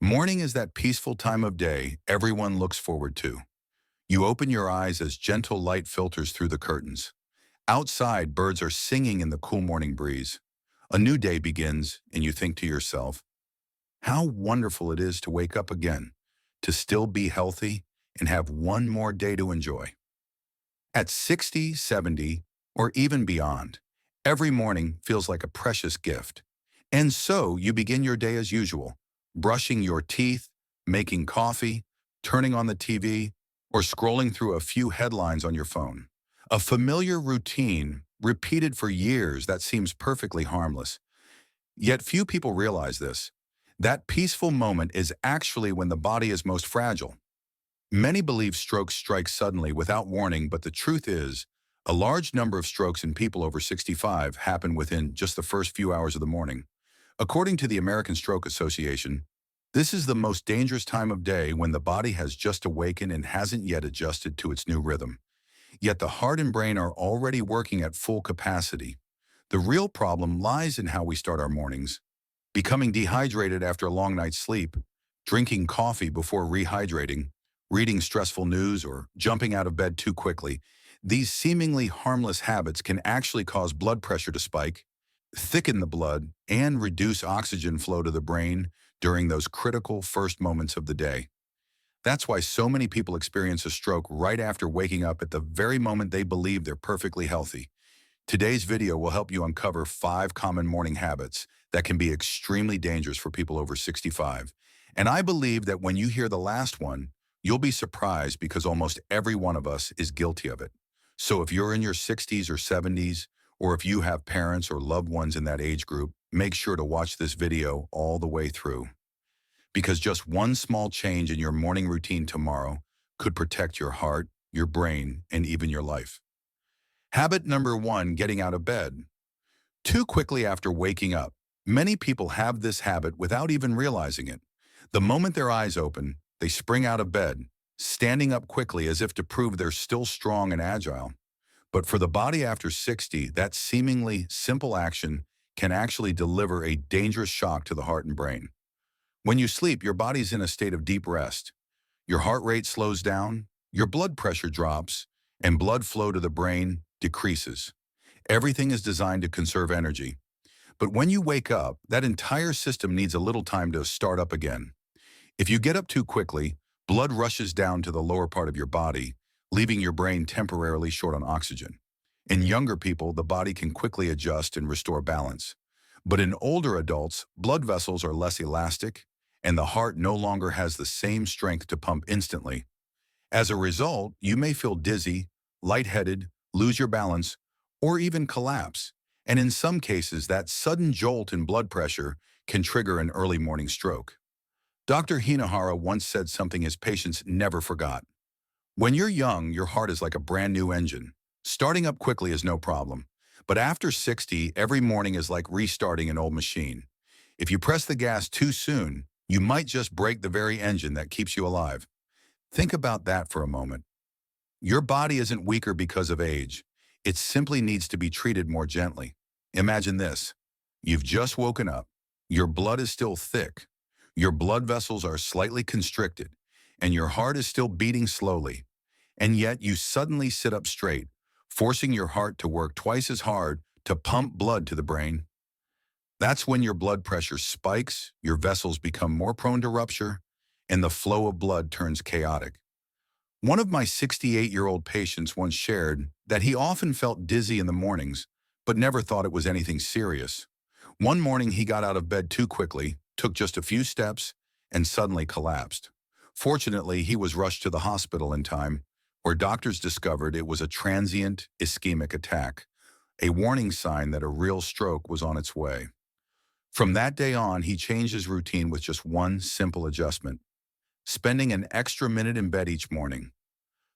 Morning is that peaceful time of day everyone looks forward to. You open your eyes as gentle light filters through the curtains. Outside, birds are singing in the cool morning breeze. A new day begins, and you think to yourself, how wonderful it is to wake up again, to still be healthy, and have one more day to enjoy. At 60, 70, or even beyond, every morning feels like a precious gift. And so you begin your day as usual, brushing your teeth, making coffee, turning on the TV, or scrolling through a few headlines on your phone. A familiar routine repeated for years that seems perfectly harmless. Yet few people realize this. That peaceful moment is actually when the body is most fragile. Many believe strokes strike suddenly without warning, but the truth is, a large number of strokes in people over 65 happen within just the first few hours of the morning. According to the American Stroke Association, this is the most dangerous time of day when the body has just awakened and hasn't yet adjusted to its new rhythm. Yet the heart and brain are already working at full capacity. The real problem lies in how we start our mornings. Becoming dehydrated after a long night's sleep, drinking coffee before rehydrating, reading stressful news, or jumping out of bed too quickly. These seemingly harmless habits can actually cause blood pressure to spike, thicken the blood, and reduce oxygen flow to the brain during those critical first moments of the day. That's why so many people experience a stroke right after waking up at the very moment they believe they're perfectly healthy. Today's video will help you uncover 5 common morning habits that can be extremely dangerous for people over 65. And I believe that when you hear the last one, you'll be surprised because almost every one of us is guilty of it. So if you're in your 60s or 70s, or if you have parents or loved ones in that age group, make sure to watch this video all the way through. Because just one small change in your morning routine tomorrow could protect your heart, your brain, and even your life. Habit number 1, getting out of bed. Too quickly after waking up, many people have this habit without even realizing it. The moment their eyes open, they spring out of bed, standing up quickly as if to prove they're still strong and agile. But for the body after 60, that seemingly simple action can actually deliver a dangerous shock to the heart and brain. When you sleep, your body's in a state of deep rest. Your heart rate slows down, your blood pressure drops, and blood flow to the brain decreases. Everything is designed to conserve energy. But when you wake up, that entire system needs a little time to start up again. If you get up too quickly, blood rushes down to the lower part of your body, leaving your brain temporarily short on oxygen. In younger people, the body can quickly adjust and restore balance. But in older adults, blood vessels are less elastic, and the heart no longer has the same strength to pump instantly. As a result, you may feel dizzy, lightheaded, lose your balance, or even collapse. And in some cases, that sudden jolt in blood pressure can trigger an early morning stroke. Dr. Hinahara once said something his patients never forgot. When you're young, your heart is like a brand new engine. Starting up quickly is no problem. But after 60, every morning is like restarting an old machine. If you press the gas too soon, you might just break the very engine that keeps you alive. Think about that for a moment. Your body isn't weaker because of age. It simply needs to be treated more gently. Imagine this. You've just woken up. Your blood is still thick. Your blood vessels are slightly constricted, and your heart is still beating slowly. And yet you suddenly sit up straight, forcing your heart to work twice as hard to pump blood to the brain. That's when your blood pressure spikes, your vessels become more prone to rupture, and the flow of blood turns chaotic. One of my 68-year-old patients once shared that he often felt dizzy in the mornings, but never thought it was anything serious. One morning he got out of bed too quickly, took just a few steps, and suddenly collapsed. Fortunately, he was rushed to the hospital in time, where doctors discovered it was a transient ischemic attack, a warning sign that a real stroke was on its way. From that day on, he changed his routine with just one simple adjustment: spending an extra minute in bed each morning.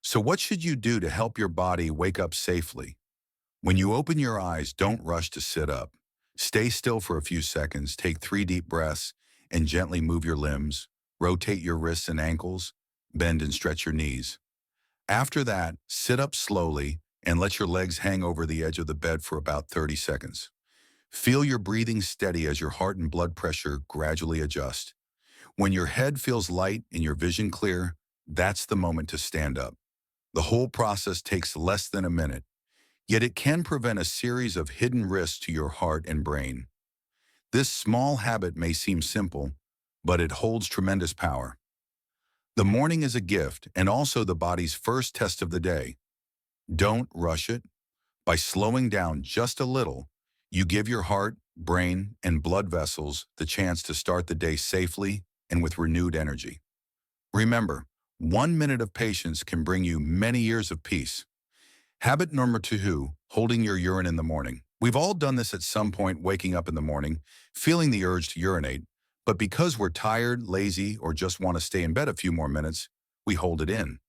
So what should you do to help your body wake up safely? When you open your eyes, don't rush to sit up. Stay still for a few seconds, take 3 deep breaths, and gently move your limbs. Rotate your wrists and ankles, bend and stretch your knees. After that, sit up slowly and let your legs hang over the edge of the bed for about 30 seconds. Feel your breathing steady as your heart and blood pressure gradually adjust. When your head feels light and your vision clear, that's the moment to stand up. The whole process takes less than a minute, yet it can prevent a series of hidden risks to your heart and brain. This small habit may seem simple, but it holds tremendous power. The morning is a gift and also the body's first test of the day. Don't rush it. By slowing down just a little, you give your heart, brain, and blood vessels the chance to start the day safely and with renewed energy. Remember, 1 minute of patience can bring you many years of peace. Habit number 2, holding your urine in the morning. We've all done this at some point, waking up in the morning, feeling the urge to urinate, but because we're tired, lazy, or just want to stay in bed a few more minutes, we hold it in.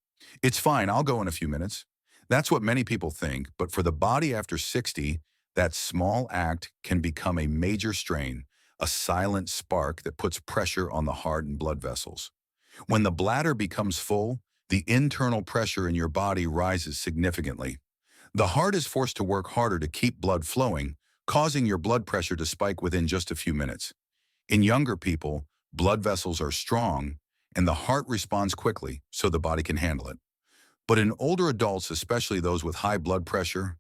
It's fine, I'll go in a few minutes. That's what many people think, but for the body after 60, that small act can become a major strain, a silent spark that puts pressure on the heart and blood vessels. When the bladder becomes full, the internal pressure in your body rises significantly. The heart is forced to work harder to keep blood flowing, causing your blood pressure to spike within just a few minutes. In younger people, blood vessels are strong, and the heart responds quickly so the body can handle it. But in older adults, especially those with high blood pressure,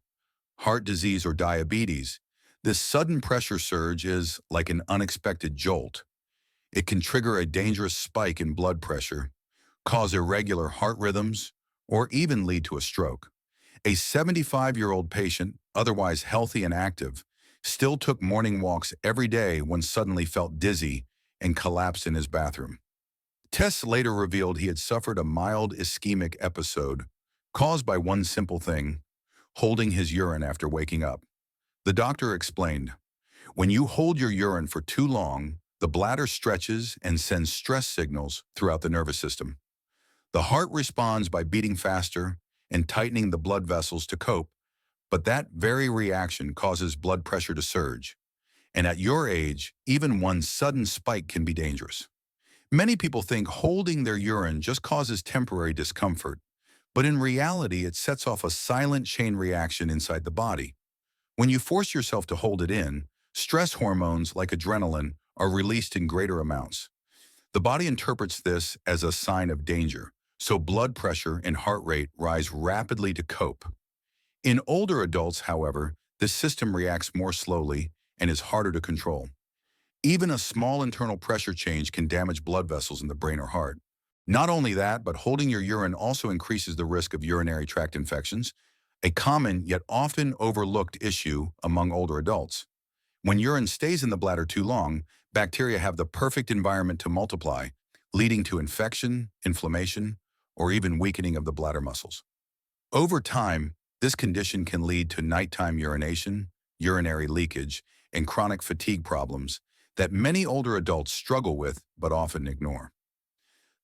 heart disease, or diabetes, this sudden pressure surge is like an unexpected jolt. It can trigger a dangerous spike in blood pressure, cause irregular heart rhythms, or even lead to a stroke. A 75-year-old patient, otherwise healthy and active, still took morning walks every day when suddenly felt dizzy and collapsed in his bathroom. Tests later revealed he had suffered a mild ischemic episode caused by one simple thing: holding his urine after waking up. The doctor explained, "When you hold your urine for too long, the bladder stretches and sends stress signals throughout the nervous system. The heart responds by beating faster and tightening the blood vessels to cope, but that very reaction causes blood pressure to surge. And at your age, even one sudden spike can be dangerous." Many people think holding their urine just causes temporary discomfort, but in reality, it sets off a silent chain reaction inside the body. When you force yourself to hold it in, stress hormones like adrenaline are released in greater amounts. The body interprets this as a sign of danger, so blood pressure and heart rate rise rapidly to cope. In older adults, however, this system reacts more slowly and is harder to control. Even a small internal pressure change can damage blood vessels in the brain or heart. Not only that, but holding your urine also increases the risk of urinary tract infections, a common yet often overlooked issue among older adults. When urine stays in the bladder too long, bacteria have the perfect environment to multiply, leading to infection, inflammation, or even weakening of the bladder muscles. Over time, this condition can lead to nighttime urination, urinary leakage, and chronic fatigue problems that many older adults struggle with but often ignore.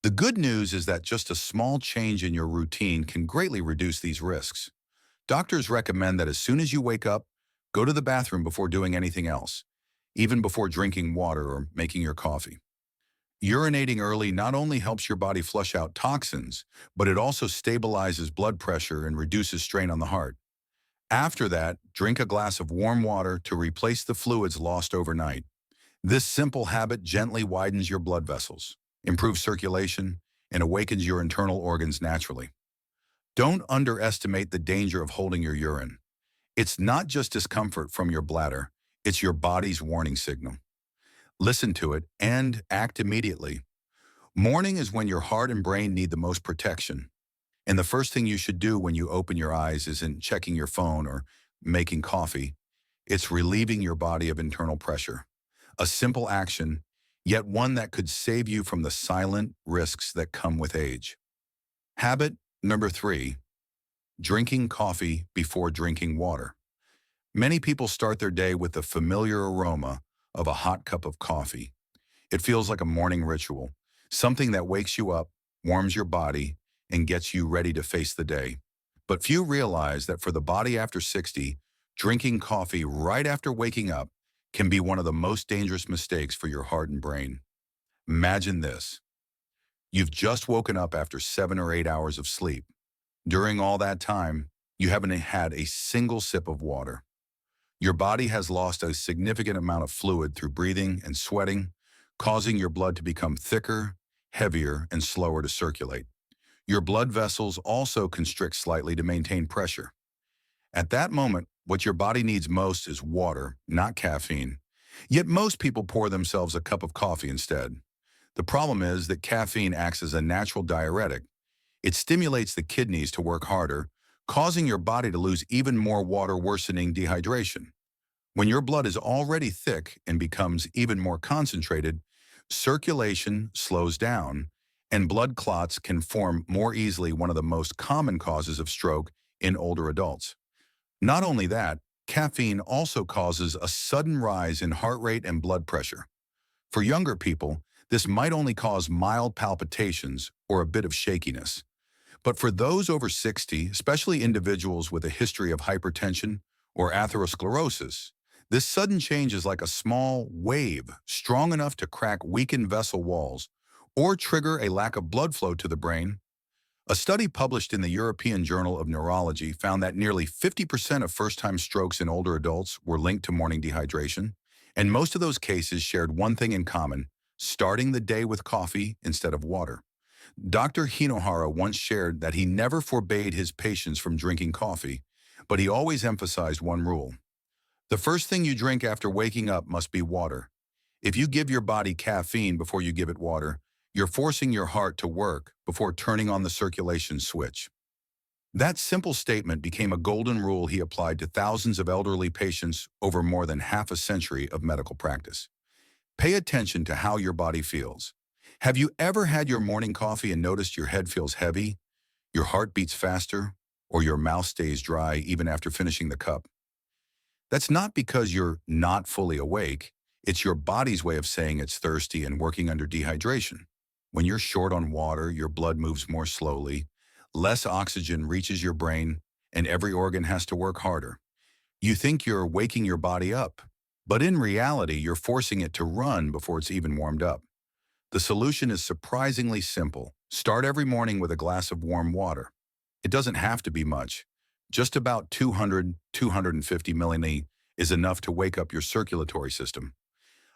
The good news is that just a small change in your routine can greatly reduce these risks. Doctors recommend that as soon as you wake up, go to the bathroom before doing anything else, even before drinking water or making your coffee. Urinating early not only helps your body flush out toxins, but it also stabilizes blood pressure and reduces strain on the heart. After that, drink a glass of warm water to replace the fluids lost overnight. This simple habit gently widens your blood vessels, improves circulation, and awakens your internal organs naturally. Don't underestimate the danger of holding your urine. It's not just discomfort from your bladder, it's your body's warning signal. Listen to it and act immediately. Morning is when your heart and brain need the most protection. And the first thing you should do when you open your eyes isn't checking your phone or making coffee. It's relieving your body of internal pressure. A simple action, yet one that could save you from the silent risks that come with age. Habit number 3, drinking coffee before drinking water. Many people start their day with the familiar aroma of a hot cup of coffee. It feels like a morning ritual, something that wakes you up, warms your body, and gets you ready to face the day. But few realize that for the body after 60, drinking coffee right after waking up can be one of the most dangerous mistakes for your heart and brain. Imagine this. You've just woken up after 7 or 8 hours of sleep. During all that time, you haven't had a single sip of water. Your body has lost a significant amount of fluid through breathing and sweating, causing your blood to become thicker, heavier, and slower to circulate. Your blood vessels also constrict slightly to maintain pressure. At that moment, what your body needs most is water, not caffeine. Yet most people pour themselves a cup of coffee instead. The problem is that caffeine acts as a natural diuretic. It stimulates the kidneys to work harder, causing your body to lose even more water, worsening dehydration. When your blood is already thick and becomes even more concentrated, circulation slows down, and blood clots can form more easily, one of the most common causes of stroke in older adults. Not only that, caffeine also causes a sudden rise in heart rate and blood pressure. For younger people, this might only cause mild palpitations or a bit of shakiness. But for those over 60, especially individuals with a history of hypertension or atherosclerosis, this sudden change is like a small wave, strong enough to crack weakened vessel walls or trigger a lack of blood flow to the brain. A study published in the European Journal of Neurology found that nearly 50% of first-time strokes in older adults were linked to morning dehydration, and most of those cases shared one thing in common: starting the day with coffee instead of water. Dr. Hinohara once shared that he never forbade his patients from drinking coffee, but he always emphasized one rule: the first thing you drink after waking up must be water. If you give your body caffeine before you give it water, you're forcing your heart to work before turning on the circulation switch. That simple statement became a golden rule he applied to thousands of elderly patients over more than half a century of medical practice. Pay attention to how your body feels. Have you ever had your morning coffee and noticed your head feels heavy, your heart beats faster, or your mouth stays dry even after finishing the cup? That's not because you're not fully awake. It's your body's way of saying it's thirsty and working under dehydration. When you're short on water, your blood moves more slowly, less oxygen reaches your brain, and every organ has to work harder. You think you're waking your body up, but in reality, you're forcing it to run before it's even warmed up. The solution is surprisingly simple. Start every morning with a glass of warm water. It doesn't have to be much. Just about 250 milliliters is enough to wake up your circulatory system.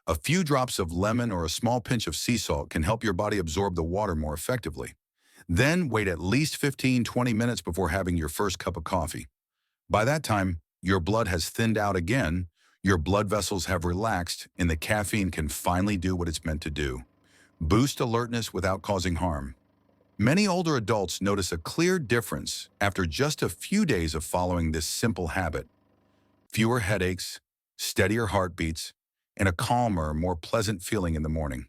A few drops of lemon or a small pinch of sea salt can help your body absorb the water more effectively. Then wait at least 15-20 minutes before having your first cup of coffee. By that time, your blood has thinned out again, your blood vessels have relaxed, and the caffeine can finally do what it's meant to do: boost alertness without causing harm. Many older adults notice a clear difference after just a few days of following this simple habit: fewer headaches, steadier heartbeats, and a calmer, more pleasant feeling in the morning.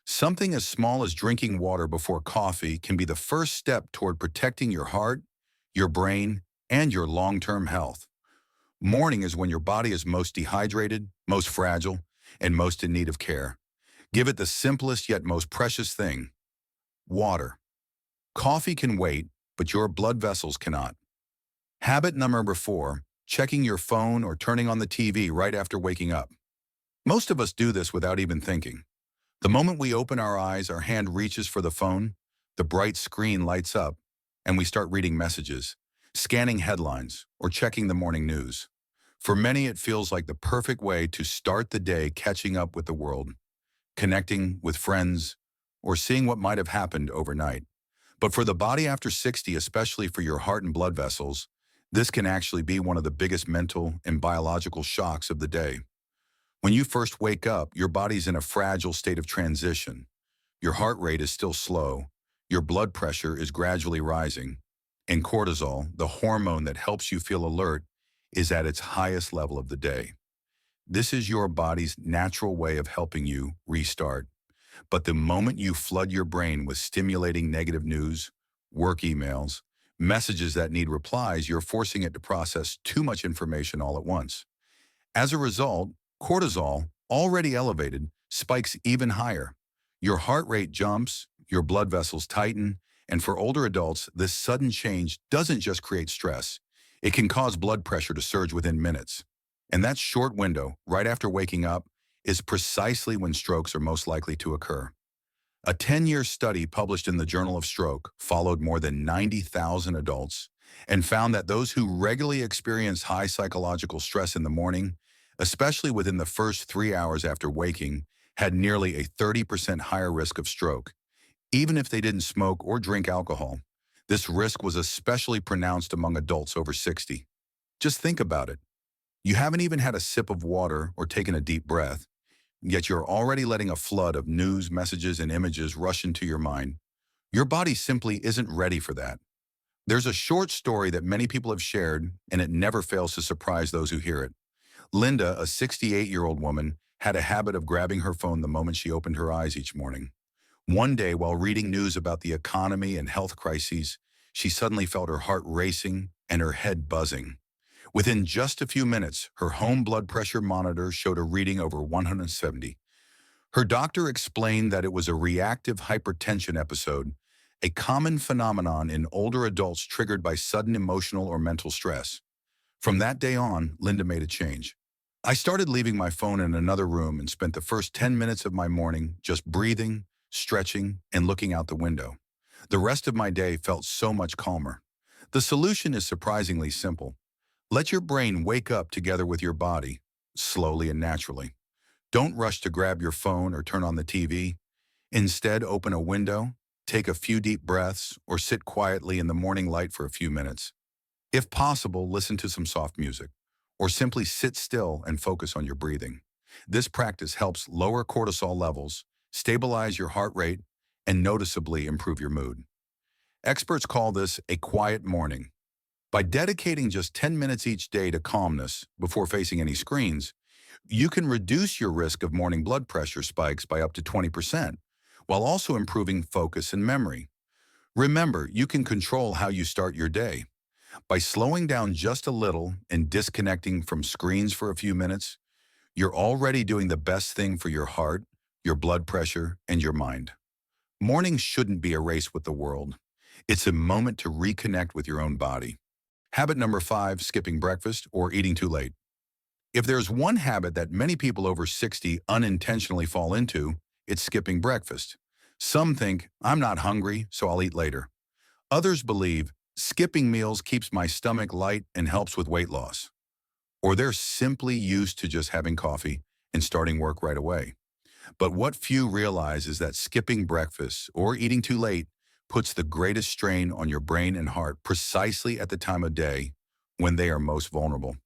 Something as small as drinking water before coffee can be the first step toward protecting your heart, your brain, and your long-term health. Morning is when your body is most dehydrated, most fragile, and most in need of care. Give it the simplest yet most precious thing: water. Coffee can wait, but your blood vessels cannot. Habit number 4, checking your phone or turning on the TV right after waking up. Most of us do this without even thinking. The moment we open our eyes, our hand reaches for the phone, the bright screen lights up, and we start reading messages, scanning headlines, or checking the morning news. For many, it feels like the perfect way to start the day, catching up with the world, connecting with friends, or seeing what might have happened overnight. But for the body after 60, especially for your heart and blood vessels, this can actually be one of the biggest mental and biological shocks of the day. When you first wake up, your body's in a fragile state of transition. Your heart rate is still slow, your blood pressure is gradually rising, and cortisol, the hormone that helps you feel alert, is at its highest level of the day. This is your body's natural way of helping you restart. But the moment you flood your brain with stimulating negative news, work emails, messages that need replies, you're forcing it to process too much information all at once. As a result, cortisol, already elevated, spikes even higher. Your heart rate jumps, your blood vessels tighten, and for older adults, this sudden change doesn't just create stress. It can cause blood pressure to surge within minutes. And that short window, right after waking up, is precisely when strokes are most likely to occur. A 10-year study published in the Journal of Stroke followed more than 90,000 adults and found that those who regularly experience high psychological stress in the morning, especially within the first 3 hours after waking, had nearly a 30% higher risk of stroke, even if they didn't smoke or drink alcohol. This risk was especially pronounced among adults over 60. Just think about it. You haven't even had a sip of water or taken a deep breath, yet you're already letting a flood of news, messages, and images rush into your mind. Your body simply isn't ready for that. There's a short story that many people have shared, and it never fails to surprise those who hear it. Linda, a 68-year-old woman, had a habit of grabbing her phone the moment she opened her eyes each morning. One day, while reading news about the economy and health crises, she suddenly felt her heart racing and her head buzzing. Within just a few minutes, her home blood pressure monitor showed a reading over 170. Her doctor explained that it was a reactive hypertension episode, a common phenomenon in older adults triggered by sudden emotional or mental stress. From that day on, Linda made a change. I started leaving my phone in another room and spent the first 10 minutes of my morning just breathing, stretching, and looking out the window. The rest of my day felt so much calmer. The solution is surprisingly simple. Let your brain wake up together with your body, slowly and naturally. Don't rush to grab your phone or turn on the TV. Instead, open a window, take a few deep breaths, or sit quietly in the morning light for a few minutes. If possible, listen to some soft music, or simply sit still and focus on your breathing. This practice helps lower cortisol levels, stabilize your heart rate, and noticeably improve your mood. Experts call this a quiet morning. By dedicating just 10 minutes each day to calmness before facing any screens, you can reduce your risk of morning blood pressure spikes by up to 20%, while also improving focus and memory. Remember, you can control how you start your day. By slowing down just a little and disconnecting from screens for a few minutes, you're already doing the best thing for your heart, your blood pressure, and your mind. Mornings shouldn't be a race with the world. It's a moment to reconnect with your own body. Habit number 5, skipping breakfast or eating too late. If there's one habit that many people over 60 unintentionally fall into, it's skipping breakfast. Some think, I'm not hungry, so I'll eat later. Others believe, skipping meals keeps my stomach light and helps with weight loss. Or they're simply used to just having coffee and starting work right away. But what few realize is that skipping breakfast or eating too late puts the greatest strain on your brain and heart precisely at the time of day when they are most vulnerable.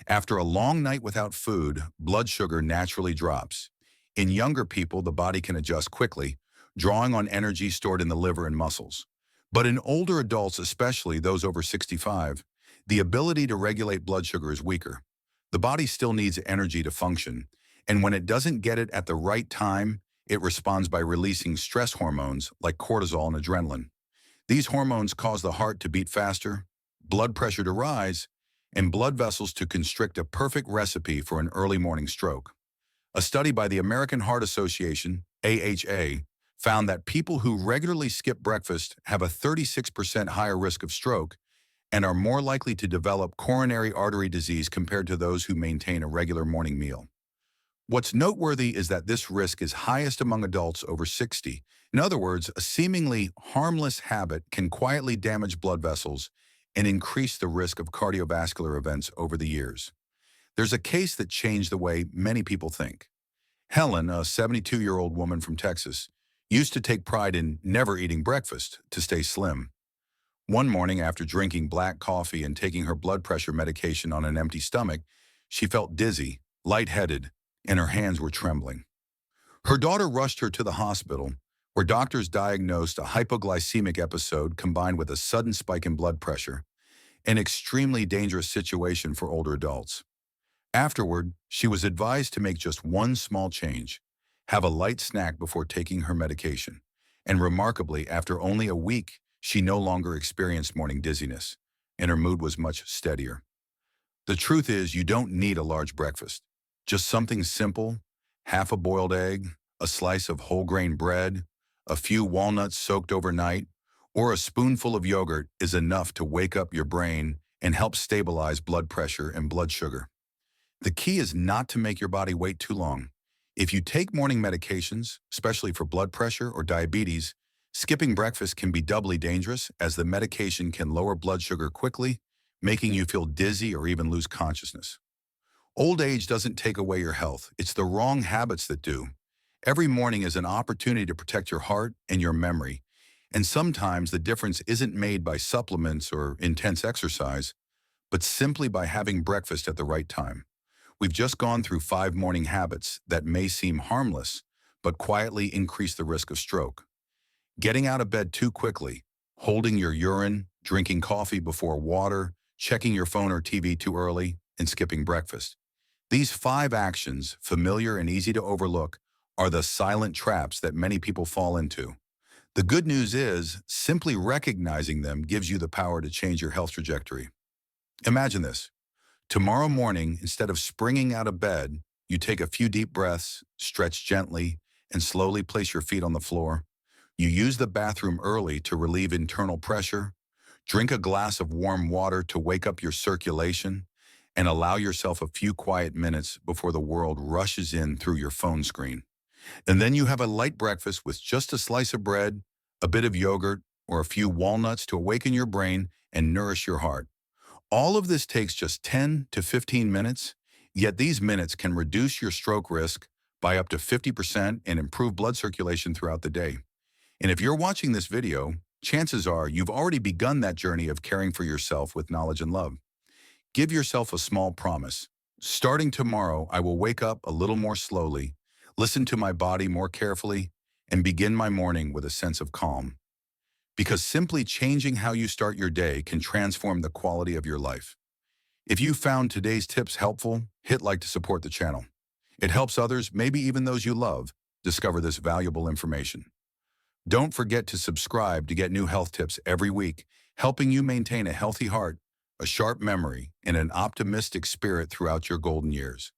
After a long night without food, blood sugar naturally drops. In younger people, the body can adjust quickly, drawing on energy stored in the liver and muscles. But in older adults, especially those over 65, the ability to regulate blood sugar is weaker. The body still needs energy to function, and when it doesn't get it at the right time, it responds by releasing stress hormones like cortisol and adrenaline. These hormones cause the heart to beat faster, blood pressure to rise, and blood vessels to constrict, a perfect recipe for an early morning stroke. A study by the American Heart Association, AHA, found that people who regularly skip breakfast have a 36% higher risk of stroke and are more likely to develop coronary artery disease compared to those who maintain a regular morning meal. What's noteworthy is that this risk is highest among adults over 60. In other words, a seemingly harmless habit can quietly damage blood vessels and increase the risk of cardiovascular events over the years. There's a case that changed the way many people think. Helen, a 72-year-old woman from Texas, used to take pride in never eating breakfast to stay slim. One morning, after drinking black coffee and taking her blood pressure medication on an empty stomach, she felt dizzy, lightheaded, and her hands were trembling. Her daughter rushed her to the hospital, where doctors diagnosed a hypoglycemic episode combined with a sudden spike in blood pressure, an extremely dangerous situation for older adults. Afterward, she was advised to make just one small change: have a light snack before taking her medication. And remarkably, after only a week, she no longer experienced morning dizziness, and her mood was much steadier. The truth is, you don't need a large breakfast. Just something simple: half a boiled egg, a slice of whole grain bread, a few walnuts soaked overnight, or a spoonful of yogurt is enough to wake up your brain and help stabilize blood pressure and blood sugar. The key is not to make your body wait too long. If you take morning medications, especially for blood pressure or diabetes, skipping breakfast can be doubly dangerous, as the medication can lower blood sugar quickly, making you feel dizzy or even lose consciousness. Old age doesn't take away your health. It's the wrong habits that do. Every morning is an opportunity to protect your heart and your memory. And sometimes the difference isn't made by supplements or intense exercise, but simply by having breakfast at the right time. We've just gone through 5 morning habits that may seem harmless, but quietly increase the risk of stroke. Getting out of bed too quickly, holding your urine, drinking coffee before water, checking your phone or TV too early, and skipping breakfast. These 5 actions, familiar and easy to overlook, are the silent traps that many people fall into. The good news is, simply recognizing them gives you the power to change your health trajectory. Imagine this. Tomorrow morning, instead of springing out of bed, you take a few deep breaths, stretch gently, and slowly place your feet on the floor. You use the bathroom early to relieve internal pressure, drink a glass of warm water to wake up your circulation, and allow yourself a few quiet minutes before the world rushes in through your phone screen. And then you have a light breakfast with just a slice of bread, a bit of yogurt, or a few walnuts to awaken your brain and nourish your heart. All of this takes just 10 to 15 minutes, yet these minutes can reduce your stroke risk by up to 50% and improve blood circulation throughout the day. And if you're watching this video, chances are you've already begun that journey of caring for yourself with knowledge and love. Give yourself a small promise. Starting tomorrow, I will wake up a little more slowly, listen to my body more carefully, and begin my morning with a sense of calm. Because simply changing how you start your day can transform the quality of your life. If you found today's tips helpful, hit like to support the channel. It helps others, maybe even those you love, discover this valuable information. Don't forget to subscribe to get new health tips every week, helping you maintain a healthy heart, a sharp memory, and an optimistic spirit throughout your golden years.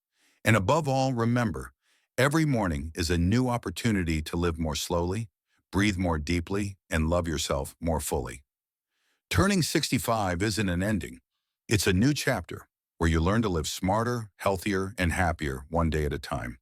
And above all, remember, every morning is a new opportunity to live more slowly, breathe more deeply, and love yourself more fully. Turning 65 isn't an ending. It's a new chapter where you learn to live smarter, healthier, and happier one day at a time.